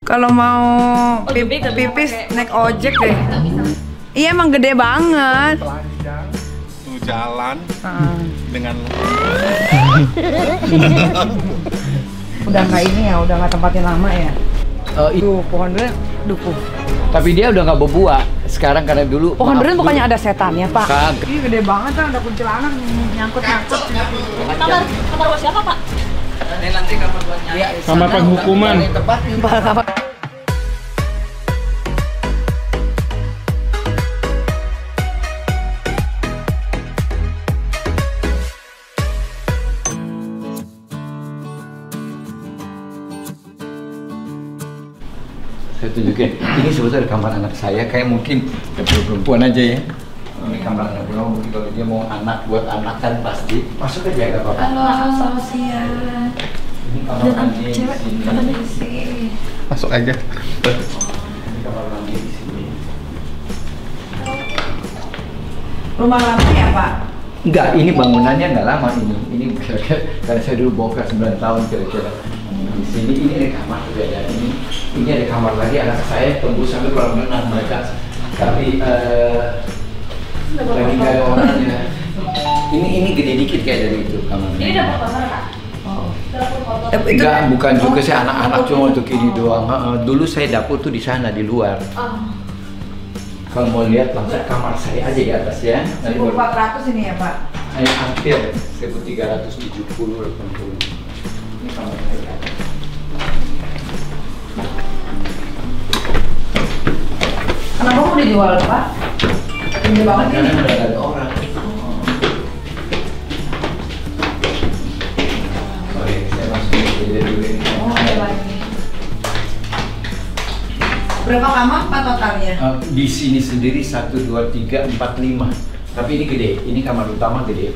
Kalau mau pipis naik ojek deh. Iya emang gede banget. Telanjang, tuh jalan dengan Udah nggak ini ya, udah nggak tempatin lama ya. Tuh pohon durian dukuh. Tapi dia udah nggak berbuah sekarang karena dulu. Pohon durian bukannya ada setannya Pak? Kagak. Ini gede banget kan, ada kuntilanak nyangkut-nyangkut. Kamar buat siapa, Pak? Ini nanti kamar buat nyari. Kamar penghukuman. Saya tunjukin, ini sebetulnya kamar anak saya, kayak mungkin perempuan aja ya. Ini kamar anak gue, mungkin kalau dia mau anak buat anak kan pasti masuk aja gak apa-apa. Halo, selamat siang. Ini kamar mandi di sini. masuk aja. Ini kamar mandi di sini. Rumah lama ya Pak? Enggak, ini bangunannya nggak lama ini. Ini kira-kira karena saya dulu bokap 9 tahun kira-kira. Di sini ini ada kamar beda ini ada kamar lagi anak saya tembus sampai kolam renang mereka. Tapi lagi nggak ada orangnya. Ini gede dikit kayak dari itu kamarnya. Ini dapur kotor, Kak? Oh. Dapur kotor. Enggak, bukan juga sih anak-anak cuma untuk ini doang. Dulu saya dapur tuh di sana di luar. Kalau mau lihat langsung kamar saya aja di atas ya. 1400 ini ya Pak? Hampir 1370 80. Ini kamar saya. Kenapa mau dijual Pak? Gede banget ini. Karena udah ada orang. Sorry, saya masuk aja dulu ini. Oh ada lagi. Berapa kamar Pak totalnya? Di sini sendiri 1, 2, 3, 4, 5. Tapi ini gede, ini kamar utama gede.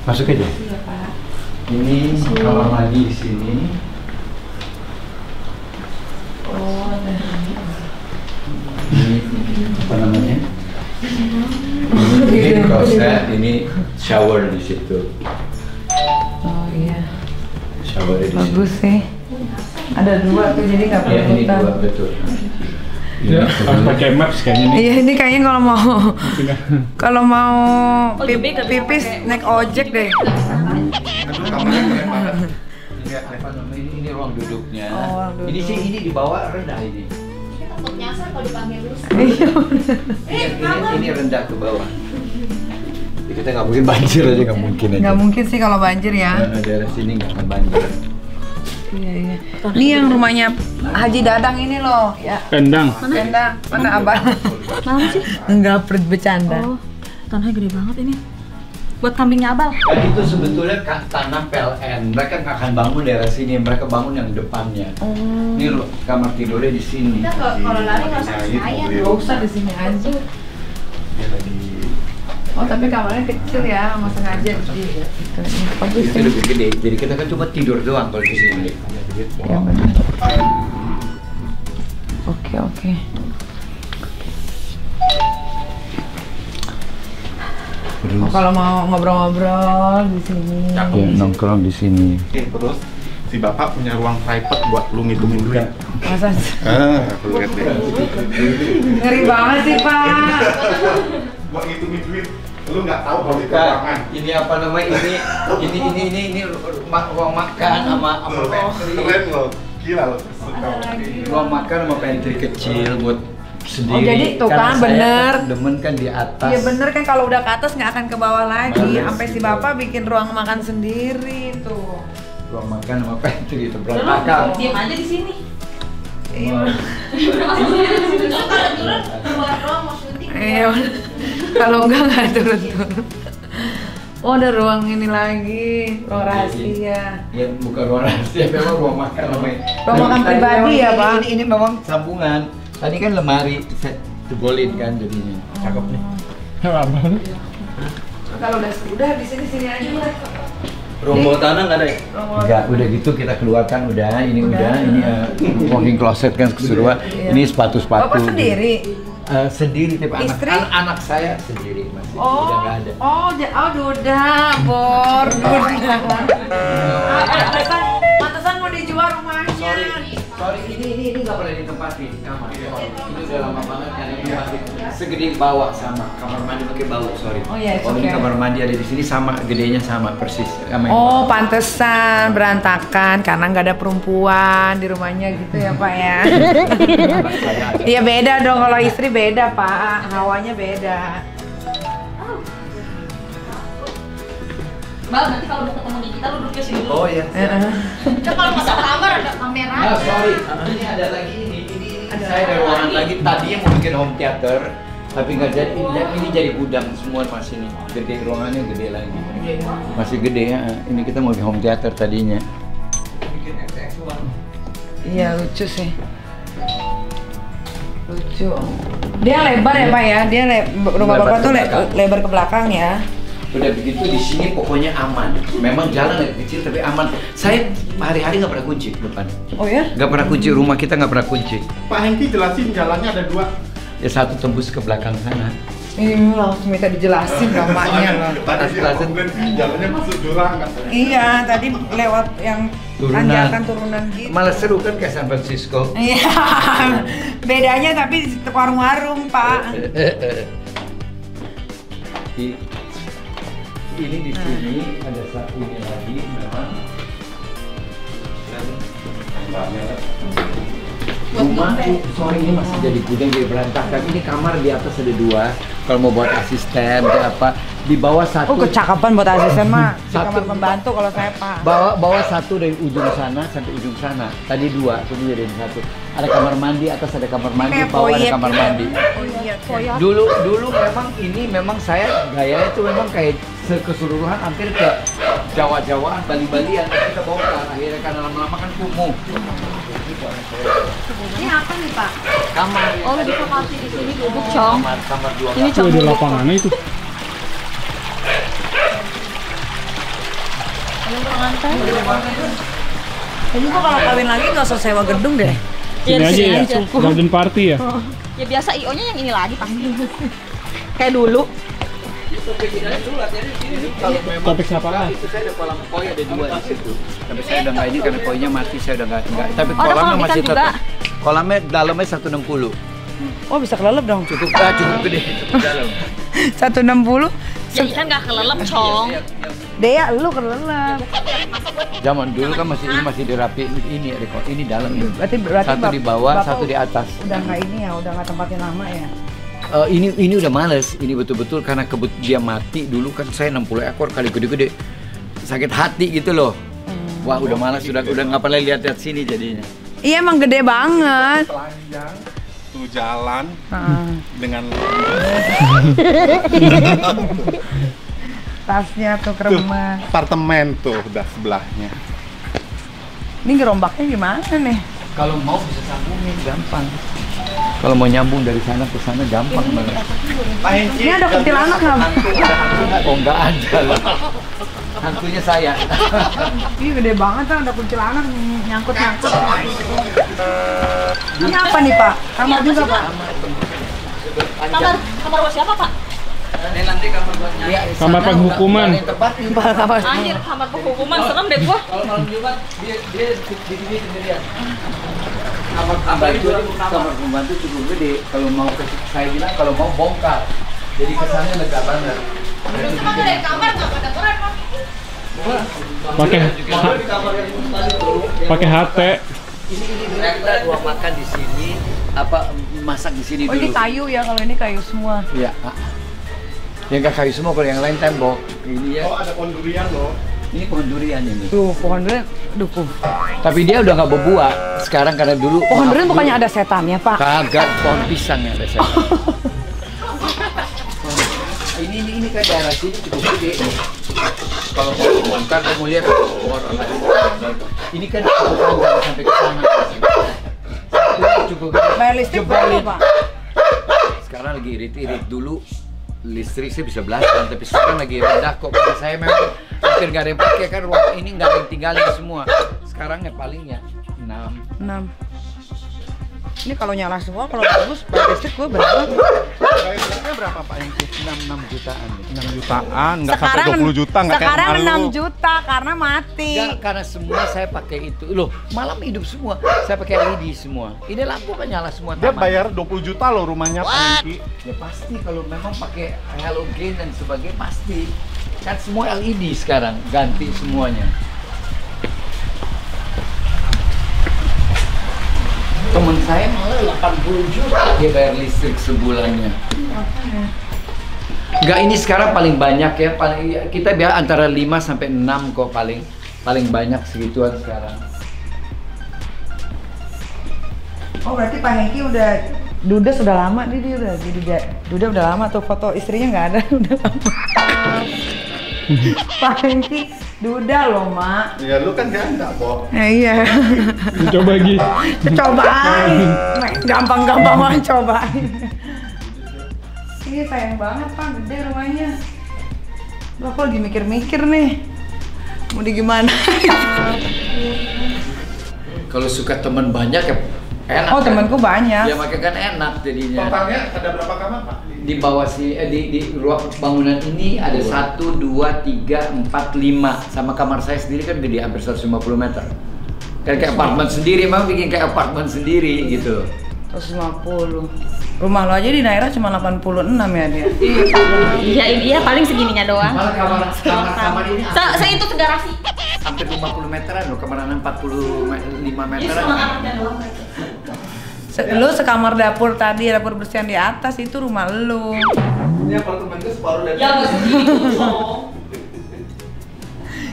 Masuk aja. Iya Pak. Ini kamar mandi di sini. Oh ada. Ini apa namanya? Ini kloset, ini shower di situ. Oh iya. Shower di situ. Bagus sih. Ada 2 tuh jadi nggak Ya, perlu ini utang. 2 betul. Ya, harus pakai maps kayaknya nih. Iya ini kayaknya kalau mau pipis naik ojek deh. Aduh, kamarnya keren banget. Lihat apa namanya ini ruang duduknya. Oh, ruang duduk. Ini sih ini di bawah rendah ini. Takut nyasar kalau dipanggil terus. Ini rendah ke bawah. Ya, kita nggak mungkin banjir aja nggak mungkin aja. Nggak mungkin sih kalau banjir ya. Nah, daerah sini nggak akan banjir. Iya iya. Ini yang rumahnya Haji Dadang ini loh ya. Kandang. Tenda mana abang? Mana sih? Enggak bercanda. Oh, tanahnya gede banget ini. Buat kambingnya Abal. Dan itu sebetulnya tanah PLN. Mereka nggak akan bangun daerah sini. Mereka bangun yang depannya. Ini kamar tidurnya di sini. Kita kalau lari nggak usah saya. Nggak usah di sini aja. Dia lagi Oh tapi kamarnya kecil ya, nggak sengaja di. Bagus Itu sih. lebih gede. Jadi kita kan cuma tidur doang kalau di sini. Ya benar. Oke oke. Oh, kalau mau ngobrol-ngobrol di sini. Ya, nongkrong di sini. terus si bapak punya ruang private buat lu ngitungin duit. Masa Aku lihat deh. ngeri banget sih Pak. Buat ngitungin duit, lu nggak tahu kalau itu Bukan. ruangan. Ini apa namanya? Ini ruang makan sama pantry. Keren loh, gila loh. Ruang makan sama pantry kecil buat sendiri. Oh, jadi tuh Karena kan, saya bener. demen kan di atas. Iya bener kan kalau udah ke atas nggak akan ke bawah lagi. Bener. Sampai si bapak bikin ruang makan sendiri tuh. Ruang makan sama pantry itu berantakan. Diam aja di sini. Iya. Kalau turun keluar doang mau syuting. Iya. Kalau nggak turun-turun. Oh ada ruang ini lagi, ruang rahasia. Ya bukan ruang rahasia, memang ruang makan namanya. Ruang makan Tadi pribadi memang ya, Pak? Ini memang sambungan. Tadi kan lemari saya jebolin kan jadinya. Cakep nih. Kalau udah di sini aja lah. Ruang bawah tanah nggak ada ya? Enggak, udah gitu kita keluarkan udah, ini walking closet kan keseluruhan. Iya. Ini sepatu-sepatu. Bapak sendiri? Sendiri tapi Istri? anak saya sendiri masih udah nggak ada. Duda, Bor, Duda. Pantesan mau dijual rumahnya. Sorry, ini nggak pernah ditempatin kamar. Sorry. Ini udah lama banget kan ditempatin. Segede bawah sama kamar mandi pakai bau. Sorry. Oh iya, ini okay. kamar mandi ada di sini sama, gedenya sama persis. Sama yang Oh, bawah. pantesan berantakan karena nggak ada perempuan di rumahnya gitu ya Pak ya. Iya beda dong, kalau istri beda Pak, hawanya beda. Bang, nanti kalau udah ketemu kita lu duduk sini dulu. Oh iya. Kan kalau masuk kamar ada kamera. Ah, sorry. Ini ada lagi ini saya ada ruangan lagi. Tadinya mau bikin home theater, tapi nggak jadi. Ini jadi gudang semua mas ini. Gede, ruangannya gede lagi. Masih gede ya. Ini kita mau bikin home theater tadinya. Bikin XX1. Iya lucu sih. Lucu. Dia lebar ya Pak ya. Dia rumah Lebar Bapak ke tuh belakang. lebar ke belakang ya. Udah begitu di sini pokoknya aman. Memang jalan agak kecil tapi aman. Saya hari-hari nggak pernah kunci depan. Oh ya? Nggak pernah kunci, rumah kita nggak pernah kunci. Pak Hengki jelasin jalannya ada 2. Ya satu tembus ke belakang sana. Ini langsung minta dijelasin namanya. Tadi dia komplain jalannya masuk jurang katanya. Iya, tadi lewat yang Turunan. tanjakan turunan gitu. Malah seru kan kayak San Francisco. Iya, bedanya tapi di warung-warung Pak. Ini di sini ada satu ini lagi memang. Rumah tuh, sorry ini masih jadi gudang, jadi berantakan. Ini kamar di atas ada 2. Kalau mau buat asisten atau apa, di bawah satu. Oh, kecakapan buat asisten mah. Di Satu. kamar pembantu kalau saya Pak. Bawa satu dari ujung sana sampai ujung sana. Tadi 2, ini jadi 1. Ada kamar mandi, atas ada kamar mandi, Kayak bawah ada proyek kamar gitu. mandi. Oh iya, proyek. Dulu memang saya gaya itu memang kayak keseluruhan hampir ke Jawa-Jawaan, Bali-Balian. Kita bongkar akhirnya karena lama-lama kan kumuh. Ini apa nih, Pak? Kamar. Oh, lebih ke party di sini duduk, Cong. Kamar 2. Ini Itu ada lapangannya itu. Jadi gua kalau kawin lagi nggak usah sewa gedung deh. Ini aja ya, garden party ya. Ya biasa IO-nya yang ini lagi pasti. Kayak dulu. Topik siapa lah? Itu saya ada kolam koi ada 2 di situ. Tapi saya udah nggak ini karena koinya mati, saya udah nggak. Tapi Oh, ada kolamnya kolam masih ikan juga? tetap. Kolamnya dalamnya 160. Oh bisa kelelep dong. Cukup gede dalam. 160. Ya ikan nggak kelelep, Cong. Dea lu kelelep. Zaman dulu kan masih dirapi ini ada kok ini dalam ini. Berarti Satu di bawah, Bapak satu di atas. Udah nggak ini ya, udah nggak tempatin lama ya. Ini udah males, ini betul-betul karena dia mati dulu kan saya 60 ekor kali gede-gede. Sakit hati gitu loh. Wah, udah malas, udah nggak pernah lihat sini jadinya. Iya emang gede banget. Telanjang tuh jalan dengan Tasnya tuh ke rumah. apartemen tuh udah sebelahnya. Ini gerombaknya gimana nih? Kalau mau bisa sambungin gampang. Kalau mau nyambung dari sana ke sana gampang banget. Pak Hengki, Ini ada kuntilanak nggak? Oh nggak ada lah. Hantunya saya. Ini gede banget kan, ada kuntilanak nyangkut-nyangkut. Ini apa nih Pak? Kamar juga Pak? Kamar buat siapa, Pak? Ini nanti kamar buat nyari. Kamar penghukuman. Anjir, kamar penghukuman serem deh gua. Kalau malam Jumat dia di sini sendirian. Kamar pembantu cukup gede. Kalau mau saya bilang kalau mau bongkar. Jadi kesannya lega banget. Cuma dari kamar nggak pada keren, Pak. Pakai HT. Ini kita ruang makan di sini, apa masak di sini Oh dulu. ini kayu ya, kalau ini kayu semua. Iya. Yang nggak kayu semua, kalau yang lain tembok. Ini ya. Oh ada pohon durian loh. Ini pohon durian ini. Tuh pohon durian, dukuh. Tapi dia udah nggak berbuah. Sekarang karena dulu. Pohon durian bukannya ada setannya Pak? Kagak, pohon pisang yang ada saya. Ini kan daerah sini cukup gede. Kalau mau bongkar, kamu lihat orang lain. Ini kan cukup panjang sampai ke sana. Ini cukup gede. Bayar listrik berapa Pak? Sekarang lagi irit-irit dulu. Listrik sih bisa belasan, tapi sekarang lagi rendah kok. Karena saya memang hampir nggak ada yang pakai kan ruang ini nggak ada yang tinggalin semua. Sekarang ya palingnya 6. Ini kalau nyala semua, kalau bagus, bayar listrik gue berapa? Bayarnya berapa Pak Hengki? 6 jutaan. 6 jutaan, nggak sampai 20 juta, nggak kayak Sekarang kemarin 6 lu. juta karena mati. Enggak, karena semua saya pakai itu. Loh, malam hidup semua. Saya pakai LED semua. Ini lampu kan nyala semua. Dia taman. bayar 20 juta loh rumahnya Pak Hengki. Ya pasti kalau memang pakai halogen dan sebagainya pasti. Kan semua LED sekarang, ganti semuanya. Temen saya malah 80 juta dia bayar listrik sebulannya. Enggak, ini sekarang paling banyak ya. Kita biar antara 5 sampai 6 kok paling banyak segituan sekarang. Oh berarti Pak Hengki udah Duda sudah lama nih, dia udah jadi Duda udah lama tuh, foto istrinya nggak ada udah lama. Pak Hengki Duda loh Mak. Ya lu kan ganda kok. Iya. Coba Gi. Cobain. Gampang-gampang banget cobain. Ini sayang banget Pak, gede rumahnya. Loh, aku lagi mikir-mikir nih. Mau di gimana? Kalau suka teman banyak ya enak. Oh, temanku banyak. Ya makanya kan enak jadinya. Totalnya ada berapa kamar Pak? Di bawah di ruang bangunan ini ada 1, 2, 3, 4, 5 sama kamar saya sendiri kan gede hampir 150 meter. Kan kayak apartemen sendiri, memang bikin kayak apartemen sendiri gitu. 150. Rumah lo aja di daerah cuma 86 ya dia. Iya, iya paling segininya doang. Malah kamar ini Saya itu segarasi. hampir 50 meteran loh, kamar anak 45 Ini meteran. cuma kamarnya doang. Lu sekamar dapur tadi, dapur bersihan di atas itu rumah lu. Ini apartemen itu separuh dari. Ya nggak segitu dong.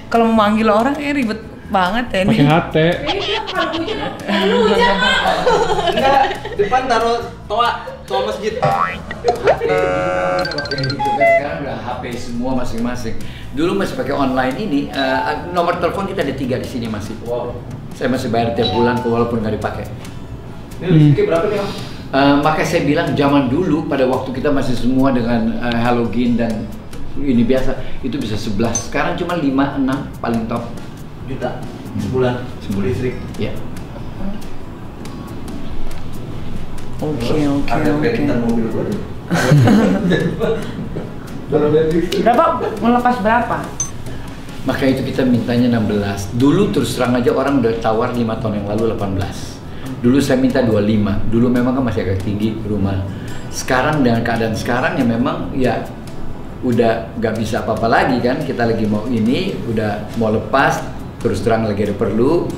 Kalau mau manggil orang ribet banget ya Pakai ini. HT. Iya, kalau hujan Pak. Enggak, depan taruh toa masjid. Sekarang udah HP semua masing-masing. Dulu masih pakai online ini, nomor telepon kita ada 3 di sini masih. Wow. Saya masih bayar tiap bulan walaupun nggak dipakai. Ini listriknya berapa nih Om? Makanya saya bilang zaman dulu pada waktu kita masih semua dengan halogen dan ini biasa itu bisa 11. Sekarang cuma 5, 6 paling top. Juta sebulan listrik. Ya. Oke. mobil gua tuh. Berapa? Melepas berapa? Makanya itu kita mintanya 16. Dulu terus terang aja orang udah tawar 5 tahun yang lalu 18. Dulu saya minta 25. Dulu memang kan masih agak tinggi rumah. Sekarang dengan keadaan sekarang ya memang ya udah nggak bisa apa-apa lagi kan. Kita lagi mau ini udah mau lepas, terus terang lagi ada perlu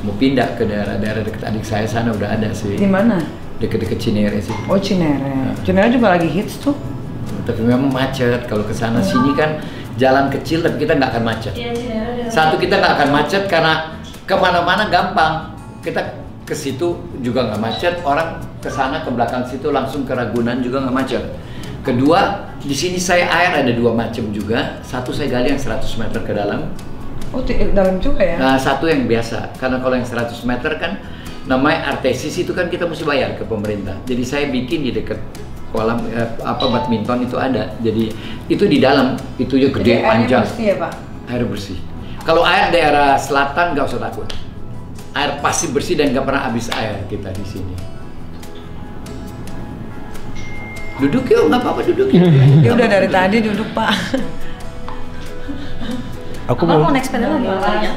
mau pindah ke daerah-daerah dekat adik saya sana udah ada sih. Di mana? Deket-deket Cinere sih. Oh, Cinere. Cinere juga lagi hits tuh. Tapi memang macet kalau ke sana sini kan jalan kecil tapi kita nggak akan macet. Iya, Cinere. Satu, kita nggak akan macet karena kemana-mana gampang. Kita ke situ juga nggak macet, orang ke sana ke belakang situ langsung ke Ragunan juga nggak macet. Kedua, di sini saya air ada 2 macam juga. Satu saya gali yang 100 meter ke dalam. Oh, dalam juga ya? Nah, satu yang biasa. Karena kalau yang 100 meter kan namanya artesis itu kan kita mesti bayar ke pemerintah. Jadi saya bikin di dekat kolam badminton itu ada. Jadi itu di dalam itu ya gede, jadi panjang. airnya bersih ya Pak? Air bersih. Kalau air daerah selatan nggak usah takut. Air pasti bersih dan nggak pernah habis air kita di sini. Duduk yuk, nggak apa-apa duduk yuk. Ya udah dari tadi duduk Pak. Aku Abang mau mau naik sepeda lagi katanya.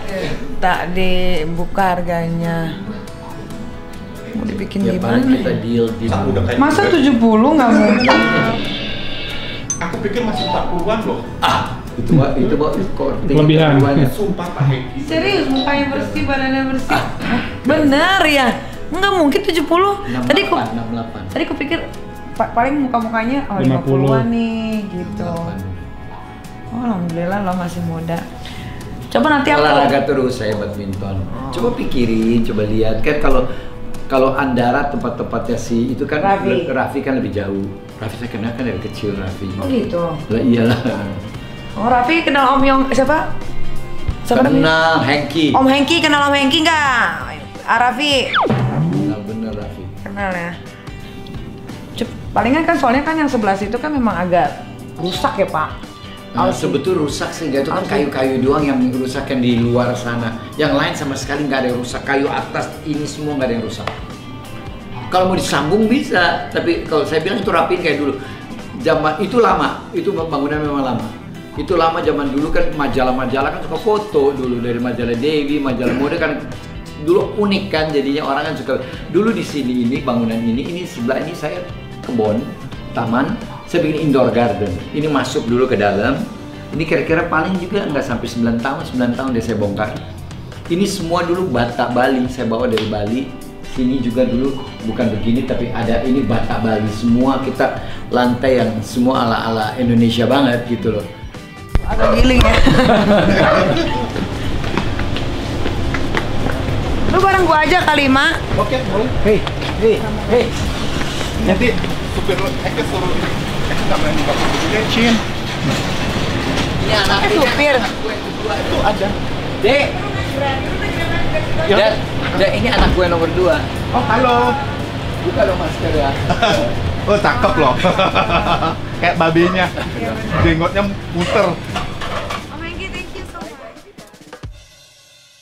Tak dibuka harganya. Mau dibikin Ya paling gimana? kita deal di. Udah kayak Masa 70 nggak mungkin? Aku pikir masih 40-an loh. Itu korting. Kelebihan. Sumpah Pak Hengki. Serius mukanya bersih, badannya bersih. Bener ya? Nggak mungkin 70. Tadi ku 68. tadi kupikir paling muka-mukanya 50. 50-an nih gitu. Oh, alhamdulillah lo masih muda. Coba nanti aku Olahraga terus saya badminton. Coba pikirin, coba lihat kan kalau Andara tempat-tempatnya si itu kan Raffi kan lebih jauh. Raffi saya kenal kan dari kecil Raffi. Oh gitu. Lah iyalah. Oh, Raffi kenal Om Yong siapa? Siapa namanya? Kenal Hengki. Om Hengki, kenal Om Hengki nggak? Raffi Kenal bener Raffi. kenal ya. Palingan kan soalnya kan yang sebelah situ kan memang agak rusak ya Pak. Sebetulnya rusak sih, itu kan kayu-kayu doang yang rusak yang di luar sana. Yang lain sama sekali nggak ada yang rusak. Kayu atas ini semua nggak ada yang rusak. Kalau mau disambung bisa, tapi kalau saya bilang itu rapiin kayak dulu. Zaman itu lama, itu bangunan memang lama. Itu lama zaman dulu kan majalah-majalah kan suka foto dulu dari majalah Dewi, majalah mode kan dulu unik kan jadinya orang kan suka. Dulu di sini ini bangunan ini sebelah ini saya kebun, taman, saya bikin indoor garden. Ini masuk dulu ke dalam. Ini kira-kira paling juga nggak sampai 9 tahun deh saya bongkar. Ini semua dulu Batak Bali, saya bawa dari Bali. Sini juga dulu bukan begini tapi ada ini Batak Bali. Semua kita lantai yang semua ala-ala Indonesia banget gitu loh. Agak giling ya. Lu bareng gua aja kali, Mak. Oke, boleh. Hei. Nanti supir lo, Eke suruh nggak berani bapak juga, Cin. Ini anak Supir. Itu ada. Dek. Dek, ini anak gue nomor 2. Oh, halo. Buka dong masker ya. Oh, cakep loh. Kayak babinya. Jenggotnya muter.